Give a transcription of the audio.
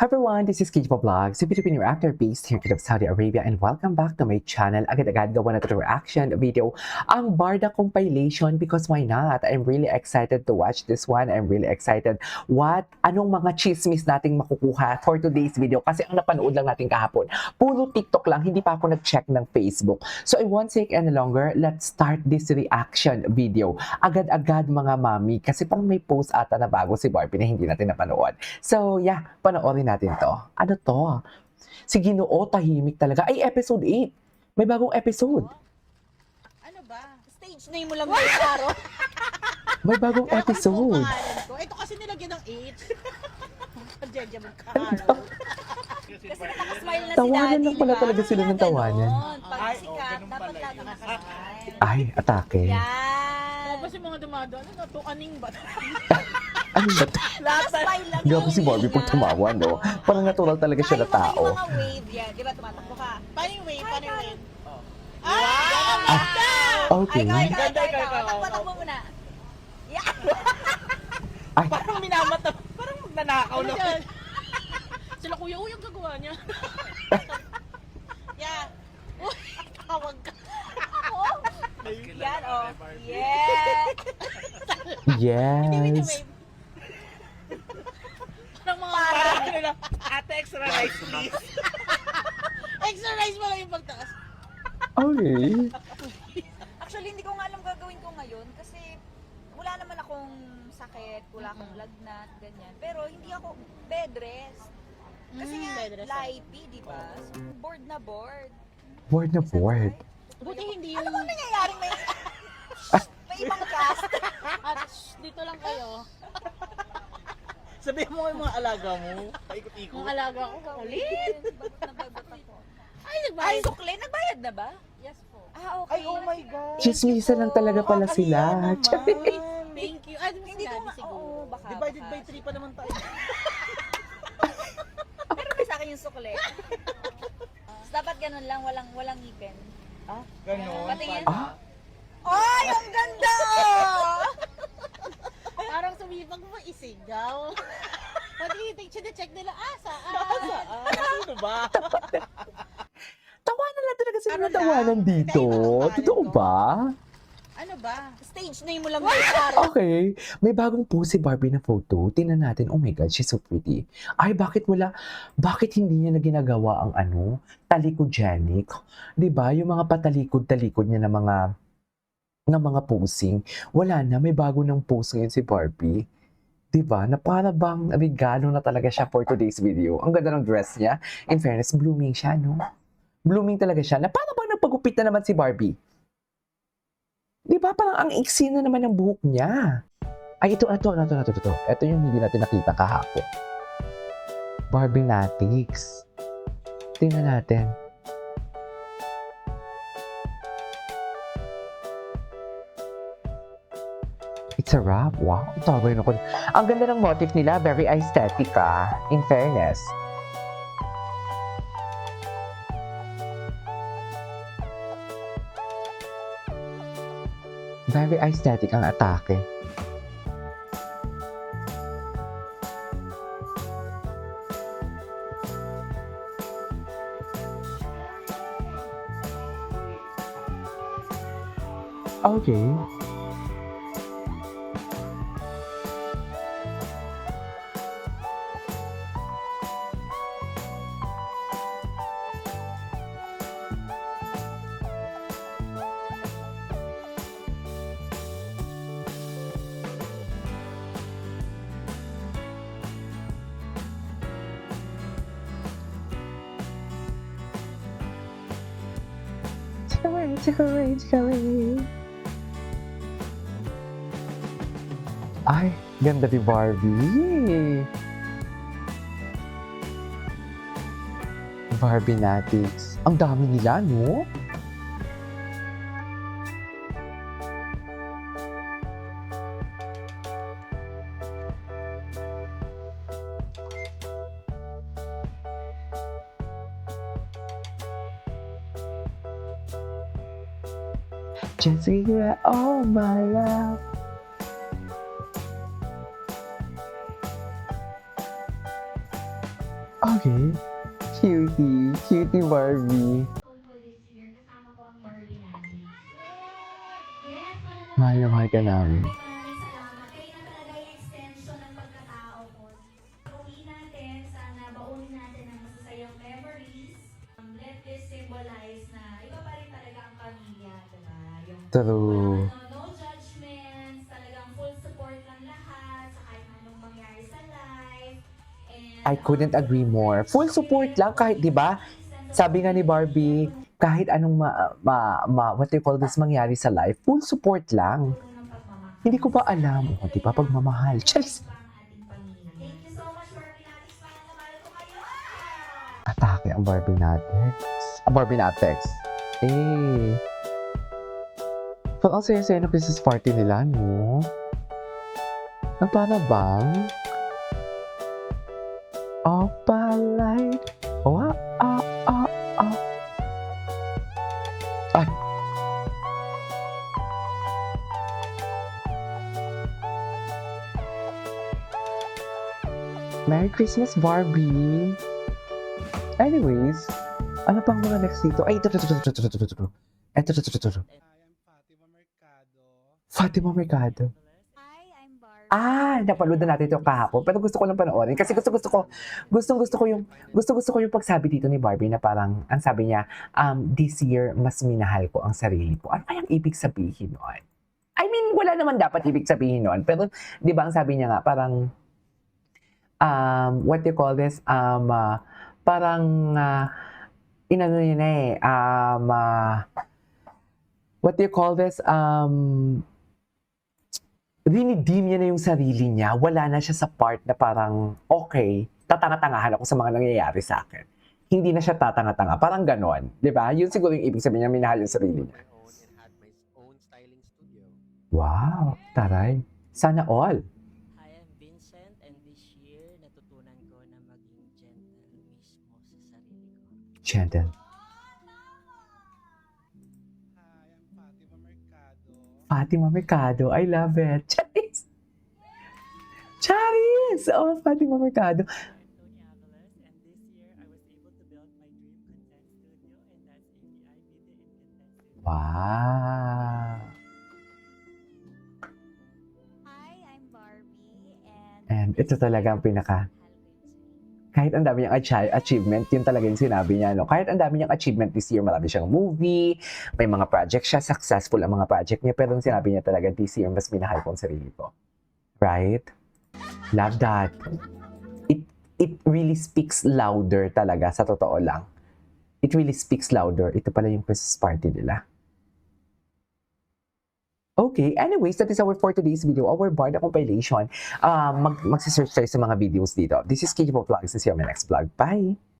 Hi everyone, this is Kijpo Vlog, si Filipino actor based here in Saudi Arabia and welcome back to my channel. Agad-agad gawa na ito reaction video ang Barda compilation because why not? I'm really excited to watch this one. I'm really excited anong mga chismis nating makukuha for today's video kasi ang napanood lang natin kahapon. Puro TikTok lang, hindi pa ako nag-check ng Facebook. So I won't take any longer, let's start this reaction video. Agad-agad mga mami kasi parang may post ata na bago si Barbie na hindi natin napanood. So yeah, panoorin natin to. Ano to? Si Ginoo, tahimik talaga. Ay, episode 8. May bagong episode. Ano ba? Stage name mo lang yung Karo. May bagong episode. Ko. Ito kasi nilagyan ng H. Jeje mo Karo. Kasi nakasmile na si Tawanan Daddy. lang pala talaga sila ng tawanan. Pag sikat, dapat lang nakasmile. Ay, atake. Yan. Tapos yung mga dumadaan, ano to? Aning ba? Ano ba to? Nakasmile lang. Grabe si Barbie pag tumawa, no? Parang natural talaga siya na tao. Yung mga wave yan. Di ba tumatakbo ka? Paano yung wave? Paano yung wave? Okay. Ikaw. Takbo muna. Yeah. Ay, Parang minamata. Parang magnanakaw na. Sila kuya, uy, ang gagawa niya. Yeah. Tawag ka. Yan, oh. Yeah. Hindi, wait, yes. wave. Parang mga... Parang ano na, ate, extra rice, please. Extra rice mo lang yung pagtaas. Okay. Actually, hindi ko nga alam gagawin ko ngayon kasi wala naman akong sakit, wala akong lagnat, ganyan. Pero hindi ako bed rest. Kasi nga, bed rest. lipey, di ba? So, bored na bored. Bored na bored. Buti hindi Ano yung... bang nangyayari? May ibang cast. At dito lang kayo. Sabihin mo yung mga alaga mo. Paikot-ikot. Mga alaga ko, kakulit. Bagot na bagot ako. Ay, Ay, nagbayad. sukli, nagbayad na ba? Yes po. Ah, okay. Ay, oh my God. Chismisa lang talaga pala sila. Thank you. Ay, Hindi ko siguro. oo, baka. Divided by baka. 3 pa naman tayo. Pero may sa akin yung sukli. So, dapat ganun lang, walang ngipin. Ganon. Patingin. Ah, Ay, ang ganda! Parang sumipag mo isigaw. Pag-iitig, check nila, saan? Sino ba? tawanan lang talaga sila Ano ng tawanan lang? dito. Hindi, iba Totoo ko. ba? Ano ba? Stage name mo lang yung Karo. Okay. May bagong post si Barbie na photo. Tingnan natin. Oh my God, she's so pretty. Ay, bakit hindi niya na ginagawa ang talikogenic? 'Di ba? Yung mga patalikod-talikod niya na mga posing. Wala na, may bago ng post ngayon si Barbie. 'Di ba? Na para bang regalo na talaga siya for today's video. Ang ganda ng dress niya. In fairness, blooming siya, no? Blooming talaga siya. Na para bang nagpagupit na naman si Barbie. 'Di ba? Parang ang iksi na naman ng buhok niya. Ay, ito. Ito yung hindi natin nakita kahapon. Barbie Natix. Tingnan natin. It's a wrap. Wow, tawagin ako. Ang ganda ng motif nila. Very aesthetic, in fairness. Very aesthetic ang atake. Okay. Chikaray. Ay, ganda ni Barbie. Barbie Natix. Ang dami nila, no? Just regret all my love. Okay. Cutie. Cutie Barbie. Mahal na mahal ka namin. Maraming salamat. Kayo na talaga yung extension ng pagkatao ko. Uwi natin, sana baunin natin ang masasayang memories. Let this symbolize na iba pa rin talaga ang pamilya, diba? Yung True. no judgments, talagang full support ng lahat sa kahit anong mangyari sa life. And, I couldn't agree more. Full support lang kahit, di ba? Sabi nga ni Barbie, kahit anong what do you call this, mangyari sa life, full support lang. ng pagmamahal. Hindi ko pa alam. O, di ba? Pagmamahal. Charis! Ang ating pamilya. Thank you so much for pinatis pa na mahal ko kayo. Atake ang Barbie Natex. Ang Barbie Natex. Eh. Parang ang saya-saya ng Christmas party nila, no? Ang para bang? Opalite. Oh, ah. Ay. Merry Christmas, Barbie! Anyways, ano pang mga next dito? Ay, ito. Ito. Fatima Mercado. Fatima Mercado. Hi, I'm Barbie. Napanood na natin ito kahapon. Pero gusto ko lang panoorin. Kasi gusto ko yung pagsabi dito ni Barbie na parang, ang sabi niya, this year, mas minahal ko ang sarili ko. Ano kayang ibig sabihin nun? I mean, wala naman dapat ibig sabihin nun. Pero, di ba, ang sabi niya nga, parang, what do you call this? Parang, inano niya na eh, what do you call this? Rinideem niya na yung sarili niya. Wala na siya sa part na parang, okay, tatanga-tangahan ako sa mga nangyayari sa akin. Hindi na siya tatanga-tanga. Parang ganon. Di ba? Yun siguro yung ibig sabihin niya, minahal yung sarili niya. And had my own styling studio. Wow, taray. Sana all. Hi, I'm Vincent and this year natutunan ko na maging gentle mismo sa sarili ko. Gentle. Hi, I'm Fatima Mercado. Fatima Mercado. I love it. Charis! Charis! Oh, Fatima Mercado. I'm Tony Avalos and this year I was able to build my dream content studio and that's API Media and Content Studio. Wow. Hi, I'm Barbie. And ito talaga ang pinaka, kahit ang dami niyang achievement, yun talaga yung sinabi niya, no? Kahit ang dami niyang achievement this year, marami siyang movie, may mga project siya, successful ang mga project niya, pero ang sinabi niya talaga, this year, mas minahal ko ang sarili ko. Right? Love that. It really speaks louder talaga, sa totoo lang. It really speaks louder. Ito pala yung Christmas party nila. Okay, anyways, that is our for today's video, our Barda compilation. Magsisearch tayo sa mga videos dito. This is KJ Vlogs. See you on my next vlog. Bye!